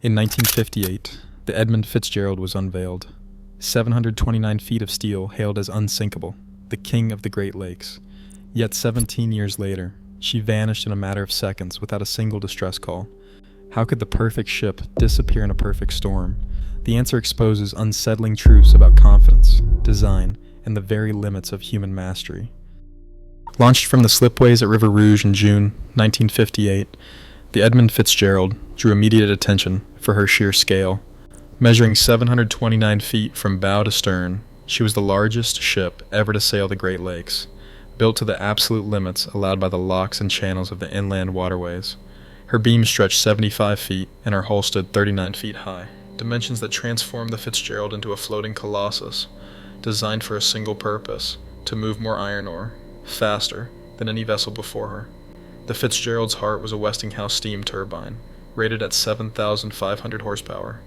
In 1958, the Edmund Fitzgerald was unveiled. 729 feet of steel hailed as unsinkable, the king of the Great Lakes. Yet 17 years later, she vanished in a matter of seconds without a single distress call. How could the perfect ship disappear in a perfect storm? The answer exposes unsettling truths about confidence, design, and the very limits of human mastery. Launched from the slipways at River Rouge in June 1958, the Edmund Fitzgerald drew immediate attention for her sheer scale. Measuring 729 feet from bow to stern, she was the largest ship ever to sail the Great Lakes, built to the absolute limits allowed by the locks and channels of the inland waterways. Her beam stretched 75 feet and her hull stood 39 feet high, dimensions that transformed the Fitzgerald into a floating colossus, designed for a single purpose: to move more iron ore, faster than any vessel before her. The Fitzgerald's heart was a Westinghouse steam turbine, rated at 7,500 horsepower.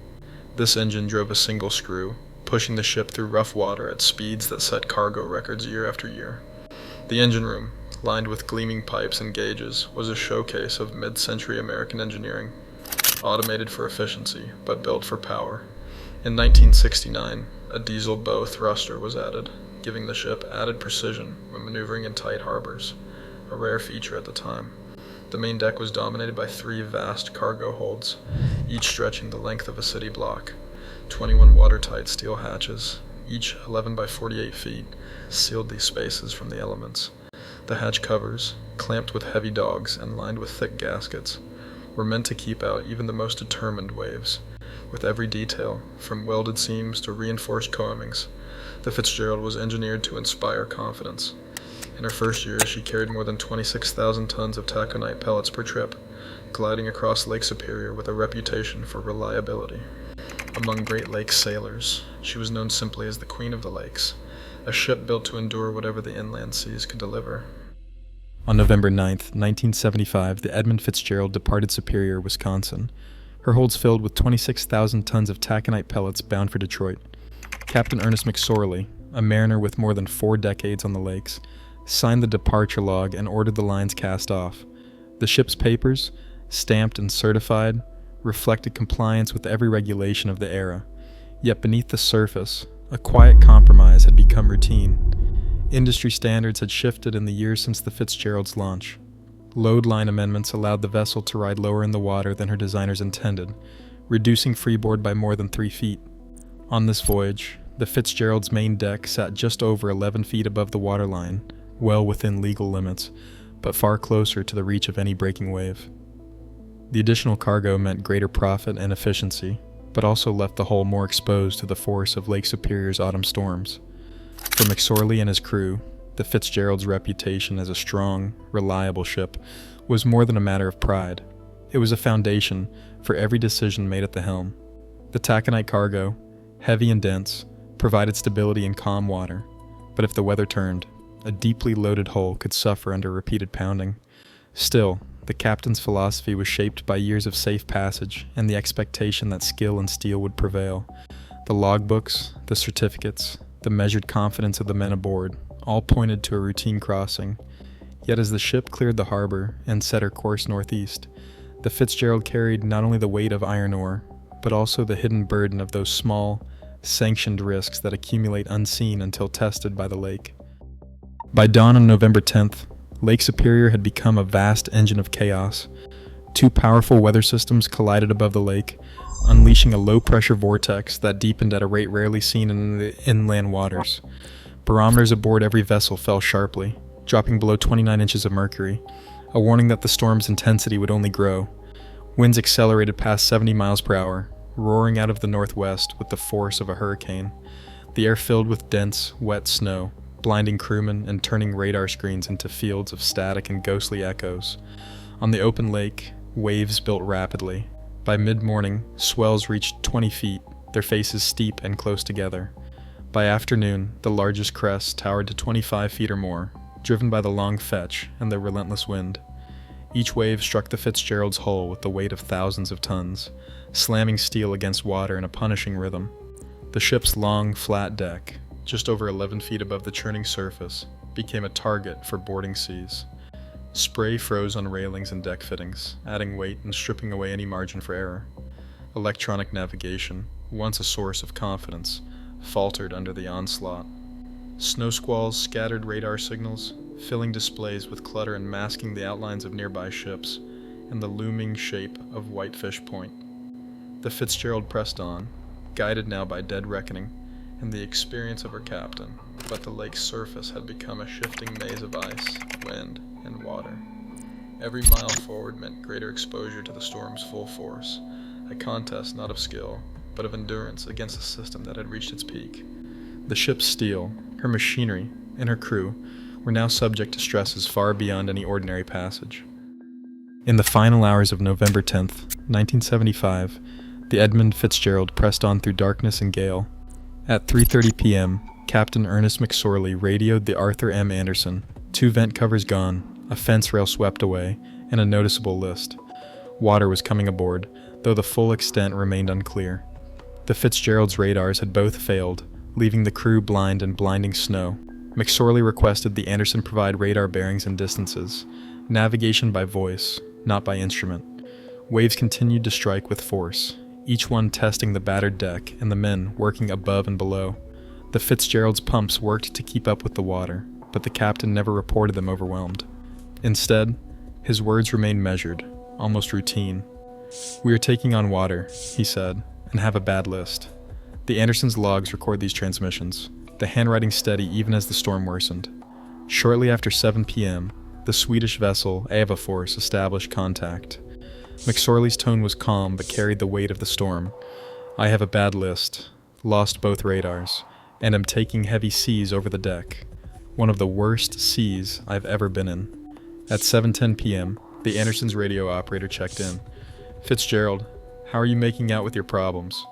This engine drove a single screw, pushing the ship through rough water at speeds that set cargo records year after year. The engine room, lined with gleaming pipes and gauges, was a showcase of mid-century American engineering, automated for efficiency, but built for power. In 1969, a diesel bow thruster was added, giving the ship added precision when maneuvering in tight harbors, a rare feature at the time. The main deck was dominated by 3 vast cargo holds, each stretching the length of a city block. 21 watertight steel hatches, each 11 by 48 feet, sealed these spaces from the elements. The hatch covers, clamped with heavy dogs and lined with thick gaskets, were meant to keep out even the most determined waves. With every detail, from welded seams to reinforced coamings, the Fitzgerald was engineered to inspire confidence. In her first year, she carried more than 26,000 tons of taconite pellets per trip, gliding across Lake Superior with a reputation for reliability. Among Great Lakes sailors, she was known simply as the Queen of the Lakes, a ship built to endure whatever the inland seas could deliver. On November 9, 1975, the Edmund Fitzgerald departed Superior, Wisconsin, her holds filled with 26,000 tons of taconite pellets bound for Detroit. Captain Ernest McSorley, a mariner with more than 4 decades on the lakes, signed the departure log and ordered the lines cast off. The ship's papers, stamped and certified, reflected compliance with every regulation of the era. Yet beneath the surface, a quiet compromise had become routine. Industry standards had shifted in the years since the Fitzgerald's launch. Load line amendments allowed the vessel to ride lower in the water than her designers intended, reducing freeboard by more than 3 feet. On this voyage, the Fitzgerald's main deck sat just over 11 feet above the waterline, well within legal limits, but far closer to the reach of any breaking wave. The additional cargo meant greater profit and efficiency, but also left the hull more exposed to the force of Lake Superior's autumn storms. For McSorley and his crew, the Fitzgerald's reputation as a strong, reliable ship was more than a matter of pride. It was a foundation for every decision made at the helm. The taconite cargo, heavy and dense, provided stability in calm water, but if the weather turned, a deeply loaded hull could suffer under repeated pounding. Still, the captain's philosophy was shaped by years of safe passage and the expectation that skill and steel would prevail. The logbooks, the certificates, the measured confidence of the men aboard all pointed to a routine crossing. Yet as the ship cleared the harbor and set her course northeast, the Fitzgerald carried not only the weight of iron ore, but also the hidden burden of those small, sanctioned risks that accumulate unseen until tested by the lake. By dawn on November 10th, Lake Superior had become a vast engine of chaos. 2 powerful weather systems collided above the lake, unleashing a low-pressure vortex that deepened at a rate rarely seen in the inland waters. Barometers aboard every vessel fell sharply, dropping below 29 inches of mercury, a warning that the storm's intensity would only grow. Winds accelerated past 70 miles per hour, roaring out of the northwest with the force of a hurricane. The air filled with dense, wet snow, blinding crewmen and turning radar screens into fields of static and ghostly echoes. On the open lake, waves built rapidly. By mid-morning, swells reached 20 feet, their faces steep and close together. By afternoon, the largest crests towered to 25 feet or more, driven by the long fetch and the relentless wind. Each wave struck the Fitzgerald's hull with the weight of thousands of tons, slamming steel against water in a punishing rhythm. The ship's long, flat deck, just over 11 feet above the churning surface, became a target for boarding seas. Spray froze on railings and deck fittings, adding weight and stripping away any margin for error. Electronic navigation, once a source of confidence, faltered under the onslaught. Snow squalls scattered radar signals, filling displays with clutter and masking the outlines of nearby ships and the looming shape of Whitefish Point. The Fitzgerald pressed on, guided now by dead reckoning and the experience of her captain, but the lake's surface had become a shifting maze of ice, wind, and water. Every mile forward meant greater exposure to the storm's full force, a contest not of skill, but of endurance against a system that had reached its peak. The ship's steel, her machinery, and her crew were now subject to stresses far beyond any ordinary passage. In the final hours of November 10th, 1975, the Edmund Fitzgerald pressed on through darkness and gale. At 3:30 p.m., Captain Ernest McSorley radioed the Arthur M. Anderson, 2 vent covers gone, a fence rail swept away, and a noticeable list. Water was coming aboard, though the full extent remained unclear. The Fitzgerald's radars had both failed, leaving the crew blind in blinding snow. McSorley requested the Anderson provide radar bearings and distances, navigation by voice, not by instrument. Waves continued to strike with force, each one testing the battered deck and the men working above and below. The Fitzgerald's pumps worked to keep up with the water, but the captain never reported them overwhelmed. Instead, his words remained measured, almost routine. "We are taking on water," he said, "and have a bad list." The Anderson's logs record these transmissions, the handwriting steady even as the storm worsened. Shortly after 7 p.m., the Swedish vessel Ava Force established contact. McSorley's tone was calm but carried the weight of the storm. "I have a bad list, lost both radars, and am taking heavy seas over the deck. One of the worst seas I've ever been in." At 7:10 p.m., the Anderson's radio operator checked in. "Fitzgerald, how are you making out with your problems?"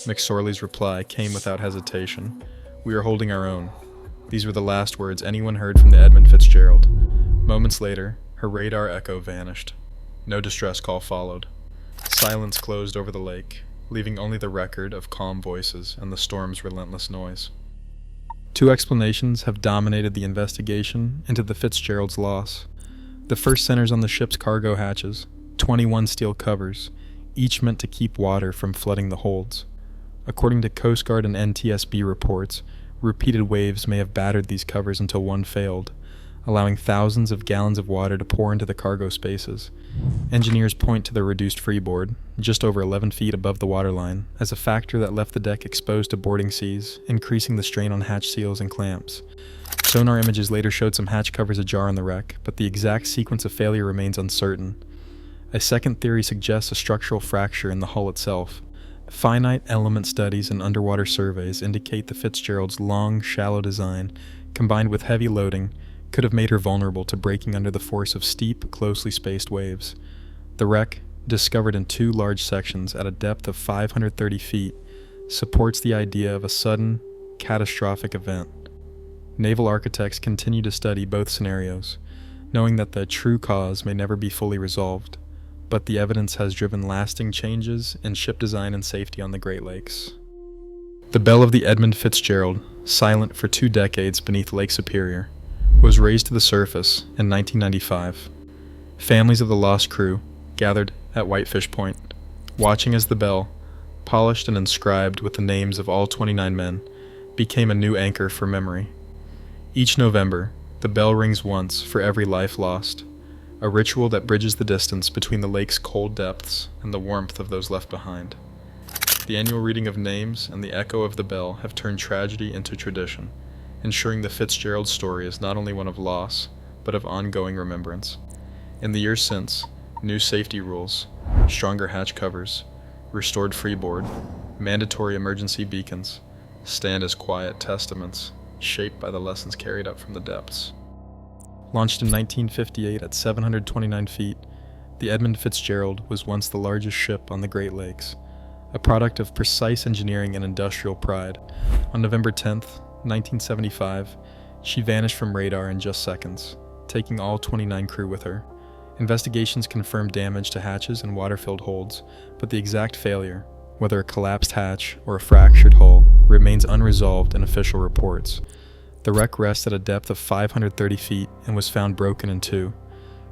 McSorley's reply came without hesitation. "We are holding our own." These were the last words anyone heard from the Edmund Fitzgerald. Moments later, her radar echo vanished. No distress call followed. Silence closed over the lake, leaving only the record of calm voices and the storm's relentless noise. 2 explanations have dominated the investigation into the Fitzgerald's loss. The first centers on the ship's cargo hatches, 21 steel covers, each meant to keep water from flooding the holds. According to Coast Guard and NTSB reports, repeated waves may have battered these covers until one failed, allowing thousands of gallons of water to pour into the cargo spaces. Engineers point to the reduced freeboard, just over 11 feet above the waterline, as a factor that left the deck exposed to boarding seas, increasing the strain on hatch seals and clamps. Sonar images later showed some hatch covers ajar on the wreck, but the exact sequence of failure remains uncertain. A second theory suggests a structural fracture in the hull itself. Finite element studies and underwater surveys indicate the Fitzgerald's long, shallow design, combined with heavy loading, could have made her vulnerable to breaking under the force of steep, closely spaced waves. The wreck, discovered in 2 large sections at a depth of 530 feet, supports the idea of a sudden, catastrophic event. Naval architects continue to study both scenarios, knowing that the true cause may never be fully resolved, but the evidence has driven lasting changes in ship design and safety on the Great Lakes. The bell of the Edmund Fitzgerald, silent for 2 decades beneath Lake Superior, was raised to the surface in 1995. Families of the lost crew gathered at Whitefish Point, watching as the bell, polished and inscribed with the names of all 29 men, became a new anchor for memory. Each November, the bell rings once for every life lost, a ritual that bridges the distance between the lake's cold depths and the warmth of those left behind. The annual reading of names and the echo of the bell have turned tragedy into tradition, ensuring the Fitzgerald story is not only one of loss, but of ongoing remembrance. In the years since, new safety rules, stronger hatch covers, restored freeboard, mandatory emergency beacons, stand as quiet testaments, shaped by the lessons carried up from the depths. Launched in 1958 at 729 feet, the Edmund Fitzgerald was once the largest ship on the Great Lakes, a product of precise engineering and industrial pride. On November 10th, 1975, she vanished from radar in just seconds, taking all 29 crew with her. Investigations confirmed damage to hatches and water-filled holds, but the exact failure, whether a collapsed hatch or a fractured hull, remains unresolved in official reports. The wreck rests at a depth of 530 feet and was found broken in 2.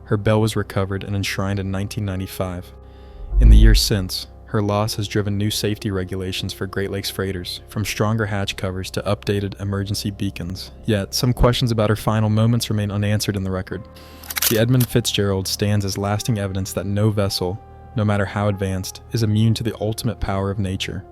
Her bell was recovered and enshrined in 1995. In the years since, her loss has driven new safety regulations for Great Lakes freighters, from stronger hatch covers to updated emergency beacons. Yet, some questions about her final moments remain unanswered in the record. The Edmund Fitzgerald stands as lasting evidence that no vessel, no matter how advanced, is immune to the ultimate power of nature.